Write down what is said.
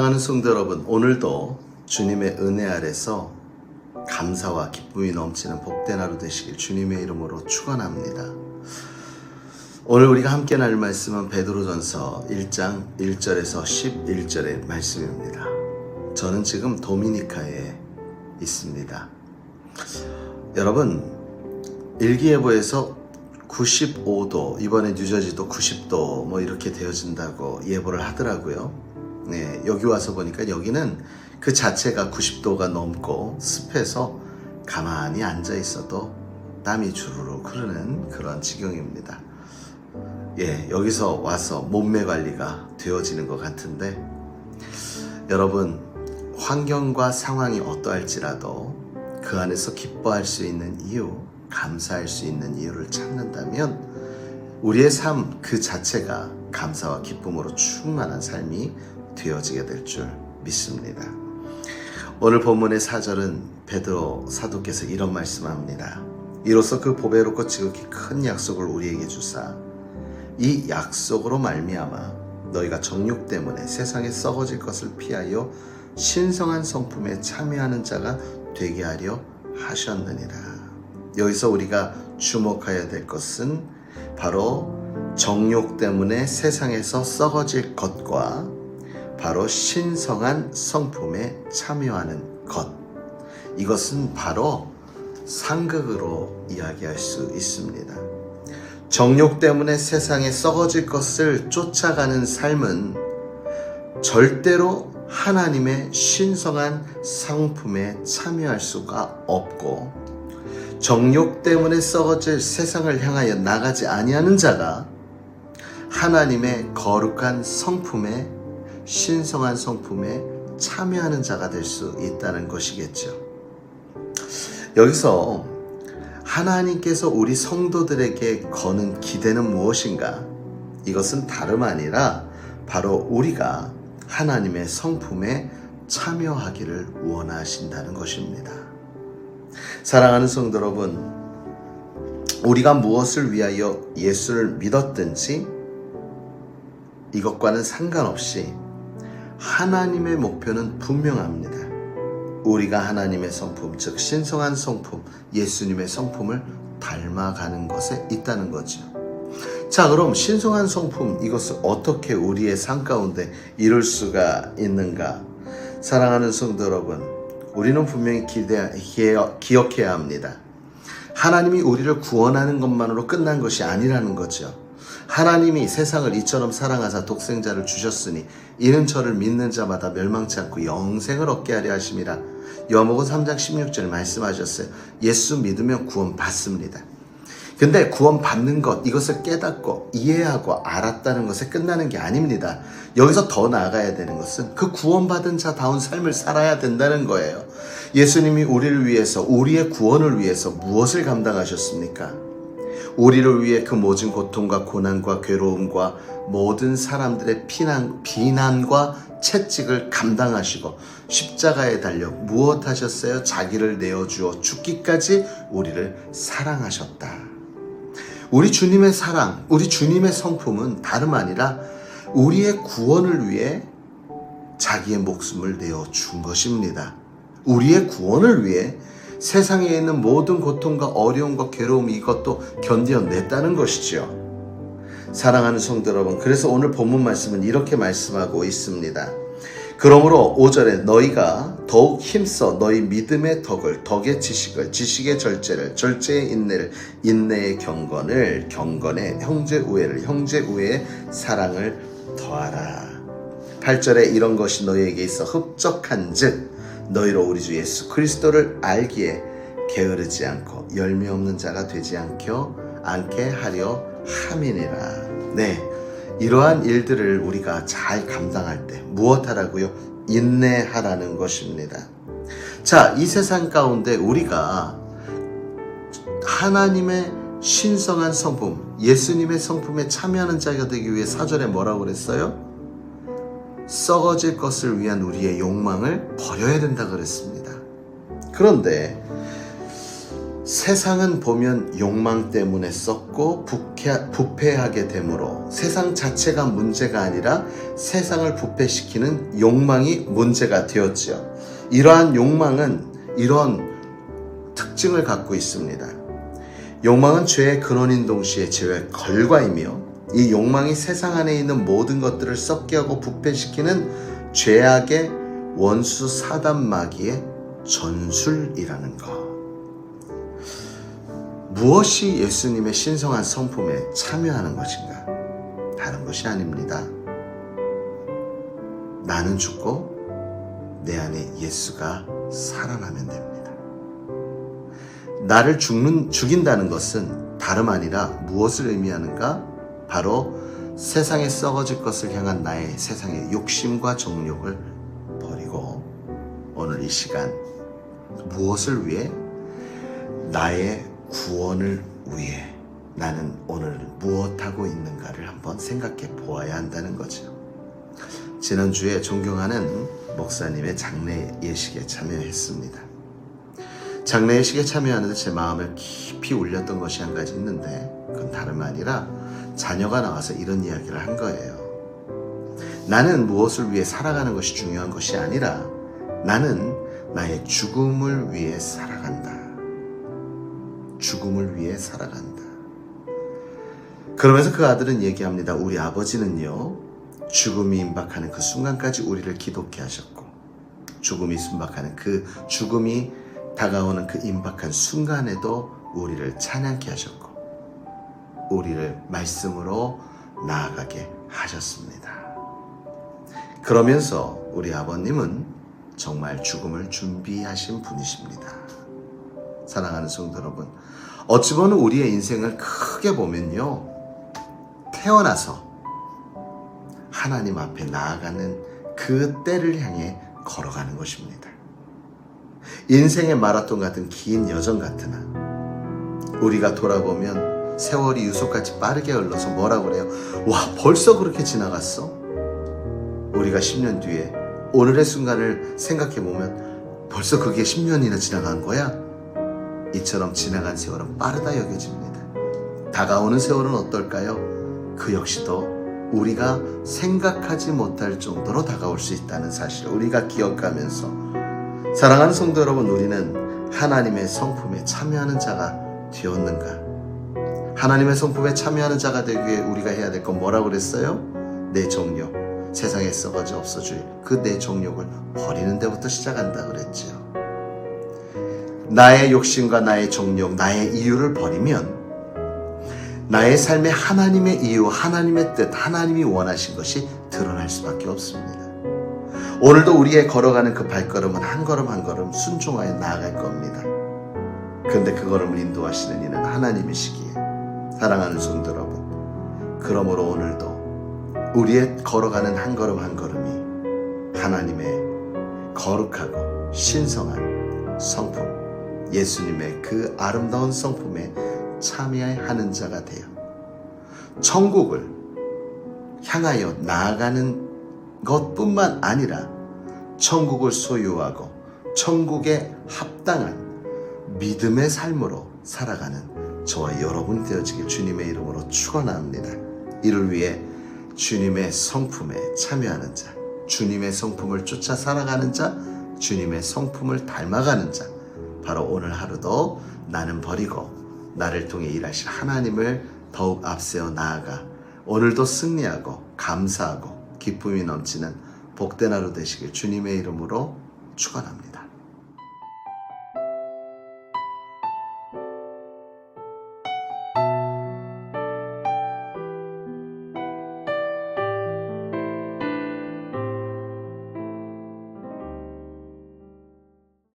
사랑하는 성도 여러분, 오늘도 주님의 은혜 아래서 감사와 기쁨이 넘치는 복된 하루 되시길 주님의 이름으로 축원합니다. 오늘 우리가 함께 나눌 말씀은 베드로전서 1장 1절에서 11절의 말씀입니다. 저는 지금 도미니카에 있습니다. 여러분, 일기예보에서 95도, 이번에 뉴저지도 90도 뭐 이렇게 되어진다고 예보를 하더라고요. 네, 여기 와서 보니까 여기는 그 자체가 90도가 넘고 습해서 가만히 앉아 있어도 땀이 주르륵 흐르는 그런 지경입니다. 예, 여기서 와서 몸매 관리가 되어지는 것 같은데, 여러분, 환경과 상황이 어떠할지라도 그 안에서 기뻐할 수 있는 이유, 감사할 수 있는 이유를 찾는다면 우리의 삶 그 자체가 감사와 기쁨으로 충만한 삶이 되어지게 될 줄 믿습니다. 오늘 본문의 4절은 베드로 사도께서 이런 말씀합니다. 이로써 그 보배롭고 지극히 큰 약속을 우리에게 주사 이 약속으로 말미암아 너희가 정욕 때문에 세상에 썩어질 것을 피하여 신성한 성품에 참여하는 자가 되게 하려 하셨느니라. 여기서 우리가 주목해야 될 것은 바로 정욕 때문에 세상에서 썩어질 것과 바로 신성한 성품에 참여하는 것. 이것은 바로 상극으로 이야기할 수 있습니다. 정욕 때문에 세상에 썩어질 것을 쫓아가는 삶은 절대로 하나님의 신성한 성품에 참여할 수가 없고, 정욕 때문에 썩어질 세상을 향하여 나가지 아니하는 자가 하나님의 거룩한 성품에, 신성한 성품에 참여하는 자가 될 수 있다는 것이겠죠. 여기서 하나님께서 우리 성도들에게 거는 기대는 무엇인가? 이것은 다름 아니라 바로 우리가 하나님의 성품에 참여하기를 원하신다는 것입니다. 사랑하는 성도 여러분, 우리가 무엇을 위하여 예수를 믿었든지 이것과는 상관없이 하나님의 목표는 분명합니다. 우리가 하나님의 성품, 즉 신성한 성품, 예수님의 성품을 닮아가는 것에 있다는 거죠. 자, 그럼 신성한 성품, 이것을 어떻게 우리의 삶 가운데 이룰 수가 있는가? 사랑하는 성도 여러분, 우리는 분명히 기억해야 합니다. 하나님이 우리를 구원하는 것만으로 끝난 것이 아니라는 거죠. 하나님이 세상을 이처럼 사랑하사 독생자를 주셨으니 이는 저를 믿는 자마다 멸망치 않고 영생을 얻게 하려 하심이라. 요한복음 3장 16절 말씀하셨어요. 예수 믿으면 구원 받습니다. 근데 구원 받는 것, 이것을 깨닫고 이해하고 알았다는 것에 끝나는 게 아닙니다. 여기서 더 나아가야 되는 것은 그 구원받은 자다운 삶을 살아야 된다는 거예요. 예수님이 우리를 위해서, 우리의 구원을 위해서 무엇을 감당하셨습니까? 우리를 위해 그 모든 고통과 고난과 괴로움과 모든 사람들의 비난과 채찍을 감당하시고 십자가에 달려 무엇 하셨어요? 자기를 내어주어 죽기까지 우리를 사랑하셨다. 우리 주님의 사랑, 우리 주님의 성품은 다름 아니라 우리의 구원을 위해 자기의 목숨을 내어준 것입니다. 우리의 구원을 위해 세상에 있는 모든 고통과 어려움과 괴로움, 이것도 견뎌냈다는 것이죠. 사랑하는 성도 여러분, 그래서 오늘 본문 말씀은 이렇게 말씀하고 있습니다. 그러므로 5절에 너희가 더욱 힘써 너희 믿음의 덕을, 덕의 지식을, 지식의 절제를, 절제의 인내를, 인내의 경건을, 경건의 형제 우애를, 형제 우애의 사랑을 더하라. 8절에 이런 것이 너희에게 있어 흡족한 즉 너희로 우리 주 예수 그리스도를 알기에 게으르지 않고 열매 없는 자가 되지 않게 하려 함이니라. 네, 이러한 일들을 우리가 잘 감당할 때 무엇하라고요? 인내하라는 것입니다. 자, 이 세상 가운데 우리가 하나님의 신성한 성품, 예수님의 성품에 참여하는 자가 되기 위해 4절에 뭐라고 그랬어요? 썩어질 것을 위한 우리의 욕망을 버려야 된다 그랬습니다. 그런데 세상은 보면 욕망 때문에 썩고 부패하게 되므로 세상 자체가 문제가 아니라 세상을 부패시키는 욕망이 문제가 되었지요. 이러한 욕망은 이런 특징을 갖고 있습니다. 욕망은 죄의 근원인 동시에 죄의 결과이며 이 욕망이 세상 안에 있는 모든 것들을 썩게 하고 부패시키는 죄악의 원수 사단 마귀의 전술이라는 것. 무엇이 예수님의 신성한 성품에 참여하는 것인가? 다른 것이 아닙니다. 나는 죽고 내 안에 예수가 살아나면 됩니다. 나를 죽인다는 것은 다름 아니라 무엇을 의미하는가? 바로 세상에 썩어질 것을 향한 나의 세상의 욕심과 정욕을 버리고 오늘 이 시간 무엇을 위해? 나의 구원을 위해 나는 오늘 무엇하고 있는가를 한번 생각해 보아야 한다는 거죠. 지난주에 존경하는 목사님의 장례 예식에 참여했습니다. 장례 예식에 참여하는데 제 마음을 깊이 울렸던 것이 한 가지 있는데 그건 다름 아니라 자녀가 나와서 이런 이야기를 한 거예요. 나는 무엇을 위해 살아가는 것이 중요한 것이 아니라 나는 나의 죽음을 위해 살아간다. 죽음을 위해 살아간다. 그러면서 그 아들은 얘기합니다. 우리 아버지는요, 죽음이 임박하는 그 순간까지 우리를 기독케 하셨고, 죽음이 임박하는 그 죽음이 다가오는 그 임박한 순간에도 우리를 찬양케 하셨고, 우리를 말씀으로 나아가게 하셨습니다. 그러면서 우리 아버님은 정말 죽음을 준비하신 분이십니다. 사랑하는 성도 여러분, 어찌 보면 우리의 인생을 크게 보면요, 태어나서 하나님 앞에 나아가는 그 때를 향해 걸어가는 것입니다. 인생의 마라톤 같은 긴 여정 같으나 우리가 돌아보면 세월이 유속같이 빠르게 흘러서 뭐라고 그래요? 와, 벌써 그렇게 지나갔어? 우리가 10년 뒤에 오늘의 순간을 생각해보면 벌써 그게 10년이나 지나간 거야? 이처럼 지나간 세월은 빠르다 여겨집니다. 다가오는 세월은 어떨까요? 그 역시도 우리가 생각하지 못할 정도로 다가올 수 있다는 사실을 우리가 기억하면서, 사랑하는 성도 여러분, 우리는 하나님의 성품에 참여하는 자가 되었는가? 하나님의 성품에 참여하는 자가 되기 위해 우리가 해야 될 건 뭐라고 그랬어요? 내 정욕, 세상에 썩어져 없어질 그 내 정욕을 버리는 데부터 시작한다 그랬죠. 나의 욕심과 나의 정욕, 나의 이유를 버리면 나의 삶에 하나님의 이유, 하나님의 뜻, 하나님이 원하신 것이 드러날 수밖에 없습니다. 오늘도 우리의 걸어가는 그 발걸음은 한 걸음 한 걸음 순종하여 나아갈 겁니다. 그런데 그 걸음을 인도하시는 이는 하나님이시기에, 사랑하는 성도 여러분, 그러므로 오늘도 우리의 걸어가는 한 걸음 한 걸음이 하나님의 거룩하고 신성한 성품, 예수님의 그 아름다운 성품에 참여하는 자가 되어 천국을 향하여 나아가는 것뿐만 아니라 천국을 소유하고 천국에 합당한 믿음의 삶으로 살아가는 저와 여러분 되어지길 주님의 이름으로 축원합니다. 이를 위해 주님의 성품에 참여하는 자, 주님의 성품을 쫓아 살아가는 자, 주님의 성품을 닮아가는 자, 바로 오늘 하루도 나는 버리고 나를 통해 일하실 하나님을 더욱 앞세워 나아가 오늘도 승리하고 감사하고 기쁨이 넘치는 복된 하루 되시길 주님의 이름으로 축원합니다.